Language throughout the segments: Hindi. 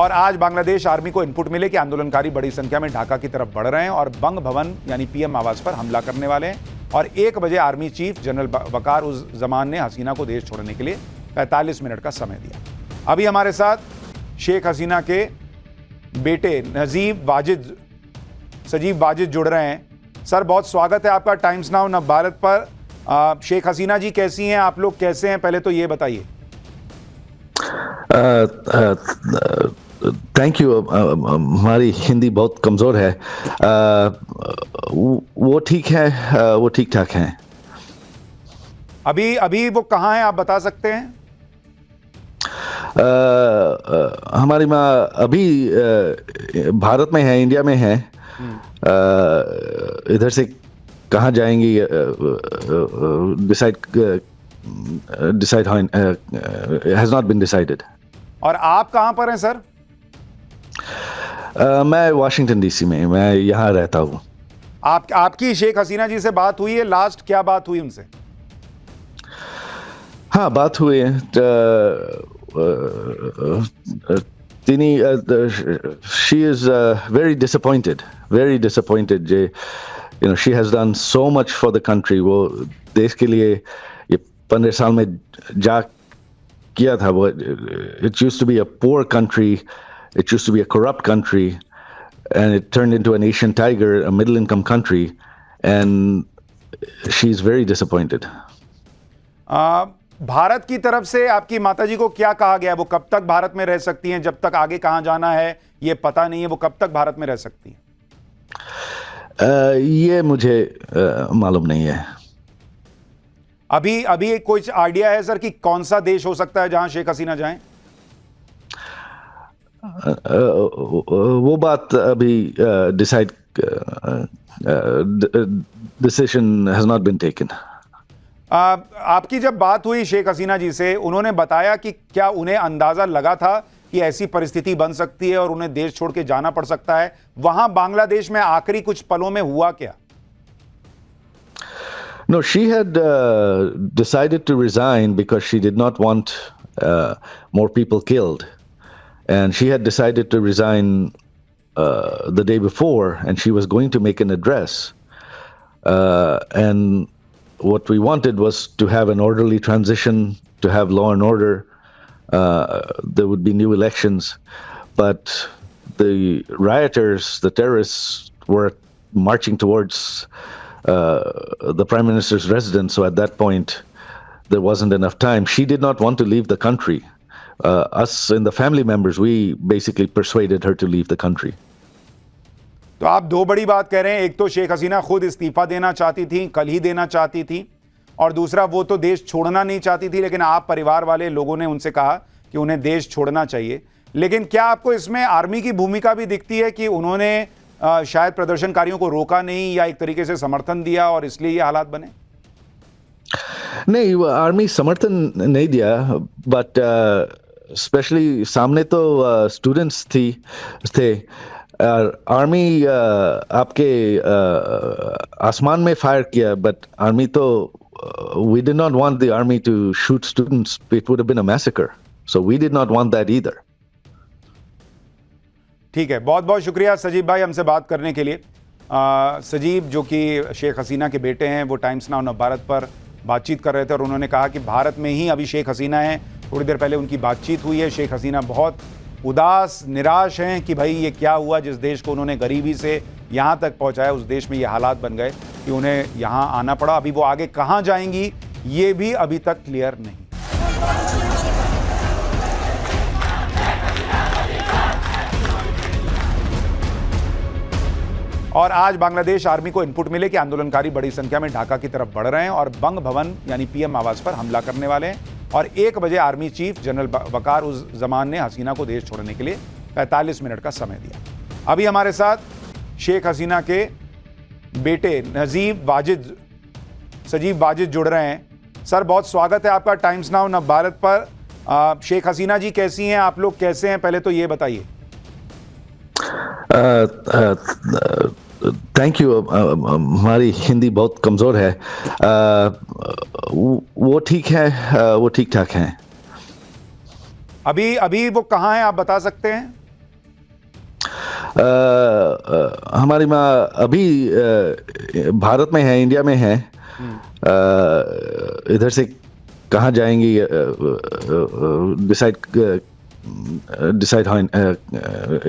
और आज बांग्लादेश आर्मी को इनपुट मिले कि आंदोलनकारी बड़ी संख्या में ढाका की तरफ बढ़ रहे हैं और बंग भवन यानी पीएम आवास पर हमला करने वाले हैं। और 1 बजे आर्मी चीफ जनरल वकार उस जमान ने हसीना को देश छोड़ने के लिए 45 मिनट का समय दिया। अभी हमारे साथ शेख हसीना के बेटे सजीब वाजिद जुड़ रहे हैं। सर, बहुत स्वागत है आपका टाइम्स नाउ नव भारत पर। शेख हसीना जी कैसी हैं, आप लोग कैसे हैं, पहले तो ये बताइए। Thank you. हमारी हिंदी बहुत कमज़ोर है। वो ठीक है, वो ठीक ठाक हैं। अभी वो कहाँ हैं, आप बता सकते हैं? हमारी माँ अभी भारत में है, इंडिया में है। इधर से कहाँ जाएंगी decide has not been decided. और आप कहाँ पर हैं सर? मैं वाशिंगटन डीसी में, मैं यहाँ रहता हूँ। आपकी शेख हसीना जी से बात हुई है? लास्ट क्या बात हुई उनसे? हाँ, बात हुई है। she is very disappointed. She has done so much for the country. वो देश के लिए ये 15 साल में जा किया था। वो it used to be a poor country, it used to be a corrupt country, and it turned into an Asian tiger, a middle income country, and she's very disappointed. Bharat की तरफ से आपकी माताजी को क्या कहा गया? वो कब तक भारत में रह सकती हैं? जब तक आगे कहां जाना है ये पता नहीं है, वो कब तक भारत में रह सकती हैं? ये मुझे मालूम नहीं है। अभी कुछ आइडिया है सर कि कौन सा देश हो सकता है जहां शेख हसीना जाएं? वो बात अभी decision has not been taken. आपकी जब बात हुई शेख हसीना जी से, उन्होंने बताया कि क्या उन्हें अंदाजा लगा था कि ऐसी परिस्थिति बन सकती है और उन्हें देश छोड़ के जाना पड़ सकता है? वहां बांग्लादेश में आखिरी कुछ पलों में हुआ क्या? No, she had decided to resign because she did not want more people killed, and she had decided to resign the day before, and she was going to make an address, and what we wanted was to have an orderly transition, to have law and order. There would be new elections, but the rioters, the terrorists, were marching towards the Prime Minister's residence. So at that point, there wasn't enough time. She did not want to leave the country. Us and the family members, we basically persuaded her to leave the country. तो आप दो बड़ी बात कह रहे हैं। एक तो शेख हसीना खुद इस्तीफा देना चाहती थी, कल ही देना चाहती थी, और दूसरा वो तो देश छोड़ना नहीं चाहती थी, लेकिन आप परिवार वाले लोगों ने उनसे कहा कि उन्हें देश छोड़ना चाहिए। लेकिन क्या आपको इसमें आर्मी की भूमिका भी दिखती है कि उन्होंने शायद प्रदर्शनकारियों को रोका नहीं या एक तरीके से समर्थन दिया और इसलिए ये हालात बने? नहीं, आर्मी समर्थन नहीं दिया, बट स्पेशली सामने तो स्टूडेंट्स थे। आर्मी आपके आसमान में फायर किया, बट आर्मी तो we did not want the army to shoot students. It would have been a massacre. So we did not want that either. ठीक है, बहुत बहुत शुक्रिया सजीब भाई हमसे बात करने के लिए। सजीब जो कि शेख हसीना के बेटे हैं, वो टाइम्स नाउ नव भारत पर बातचीत कर रहे थे और उन्होंने कहा कि भारत में ही अभी शेख हसीना हैं। थोड़ी देर पहले उनकी बातचीत हुई है। शेख हसीना बहुत उदास, निराश हैं कि भाई ये क्या हुआ, जिस देश को उन्होंने गरीबी से यहाँ तक पहुँचाया, उस देश में ये हालात बन गए कि उन्हें यहाँ आना पड़ा। अभी वो आगे कहाँ जाएंगी ये भी अभी तक क्लियर नहीं। और आज बांग्लादेश आर्मी को इनपुट मिले कि आंदोलनकारी बड़ी संख्या में ढाका की तरफ बढ़ रहे हैं और बंग भवन यानी पीएम आवास पर हमला करने वाले हैं। और 1 बजे आर्मी चीफ जनरल वकार उस जमान ने हसीना को देश छोड़ने के लिए 45 मिनट का समय दिया। अभी हमारे साथ शेख हसीना के बेटे सजीब वाजिद जुड़ रहे हैं। सर, बहुत स्वागत है आपका टाइम्स नाउ नव भारत पर। शेख हसीना जी कैसी हैं, आप लोग कैसे हैं, पहले तो ये बताइए। Thank you. हमारी हिंदी बहुत कमज़ोर है। वो ठीक है, वो ठीक ठाक हैं। अभी वो कहाँ हैं, आप बता सकते हैं? हमारी माँ अभी भारत में है, इंडिया में है। इधर से कहाँ जाएंगी decide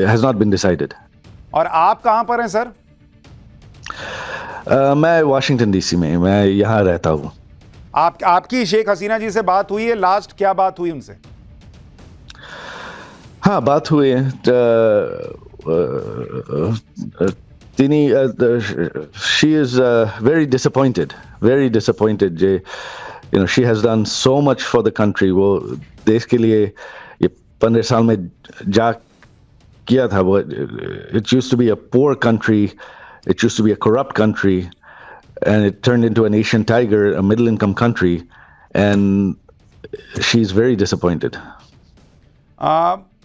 has not been decided. और आप कहाँ पर हैं सर? मैं वाशिंगटन डीसी में, मैं यहाँ रहता हूँ। आपकी शेख हसीना जी से बात हुई है? लास्ट क्या बात हुई उनसे? हाँ, बात हुई है। she is very disappointed, very disappointed. You know, she has done so much for the country. वो देश के लिए ये 15 साल में जा किया था। वो it used to be a poor country, it used to be a corrupt country, and it turned into an Asian tiger, a middle income country, and she's very disappointed.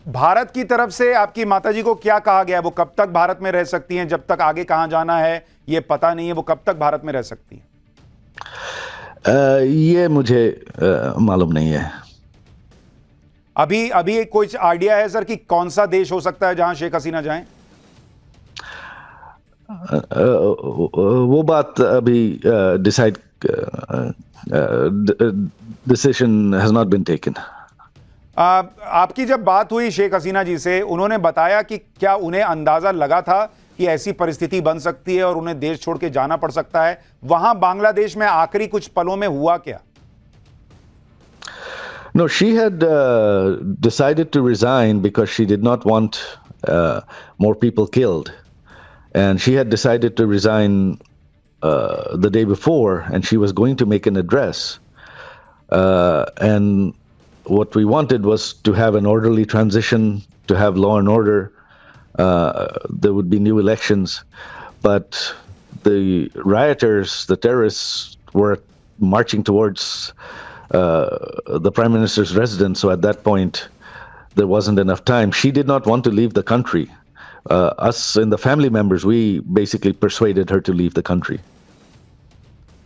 Bharat की तरफ से आपकी माताजी को क्या कहा गया? वो कब तक भारत में रह सकती हैं? जब तक आगे कहां जाना है ये पता नहीं है, वो कब तक भारत में रह सकती हैं? ये मुझे मालूम नहीं है। अभी कोई आइडिया है सर कि कौन सा देश हो सकता है जहां शेख हसीना जाएं? वो बात अभी decision has not been taken. आपकी जब बात हुई शेख हसीना जी से, उन्होंने बताया कि क्या उन्हें अंदाजा लगा था कि ऐसी परिस्थिति बन सकती है और उन्हें देश छोड़ के जाना पड़ सकता है? वहां बांग्लादेश में आखिरी कुछ पलों में हुआ क्या? No, she had decided to resign because she did not want more people killed, and she had decided to resign the day before, and she was going to make an address, and what we wanted was to have an orderly transition, to have law and order. There would be new elections, but the rioters, the terrorists, were marching towards the Prime Minister's residence. So at that point, there wasn't enough time. She did not want to leave the country. Us and the family members, we basically persuaded her to leave the country.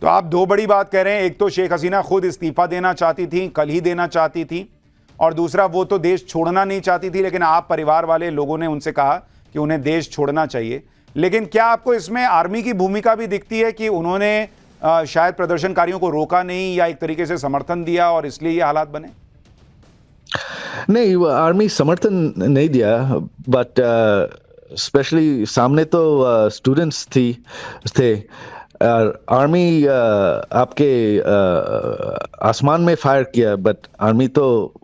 तो आप दो बड़ी बात कह रहे हैं। एक तो शेख हसीना खुद इस्तीफा देना चाहती थी, कल ही देना चाहती थी, और दूसरा वो तो देश छोड़ना नहीं चाहती थी, लेकिन आप परिवार वाले लोगों ने उनसे कहा कि उन्हें देश छोड़ना चाहिए। लेकिन क्या आपको इसमें आर्मी की भूमिका भी दिखती है कि उन्होंने शायद प्रदर्शनकारियों को रोका नहीं या एक तरीके से समर्थन दिया और इसलिए ये हालात बने? नहीं, आर्मी समर्थन नहीं दिया, बट स्पेशली सामने तो स्टूडेंट्स थे। आर्मी आपके आसमान में फायर किया, बट आर्मी तो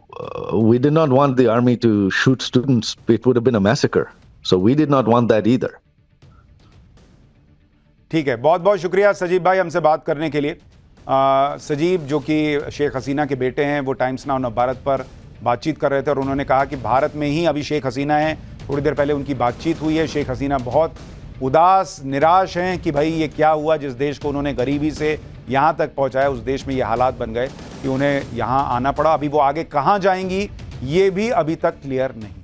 we did not want the army to shoot students. It would have been a massacre. So we did not want that either. ठीक है, बहुत बहुत शुक्रिया सजीब भाई हमसे बात करने के लिए। सजीब जो कि शेख हसीना के बेटे हैं, वो टाइम्स नाउ नवभारत पर बातचीत कर रहे थे और उन्होंने कहा कि भारत में ही अभी शेख हसीना हैं। थोड़ी देर पहले उनकी बातचीत हुई है। शेख हसीना बहुत उदास, निराश हैं कि भाई ये क्या हुआ, जिस देश को उन्होंने गरीबी से यहाँ तक पहुँचाया, उस देश में ये हालात बन गए कि उन्हें यहाँ आना पड़ा। अभी वो आगे कहाँ जाएंगी ये भी अभी तक क्लियर नहीं।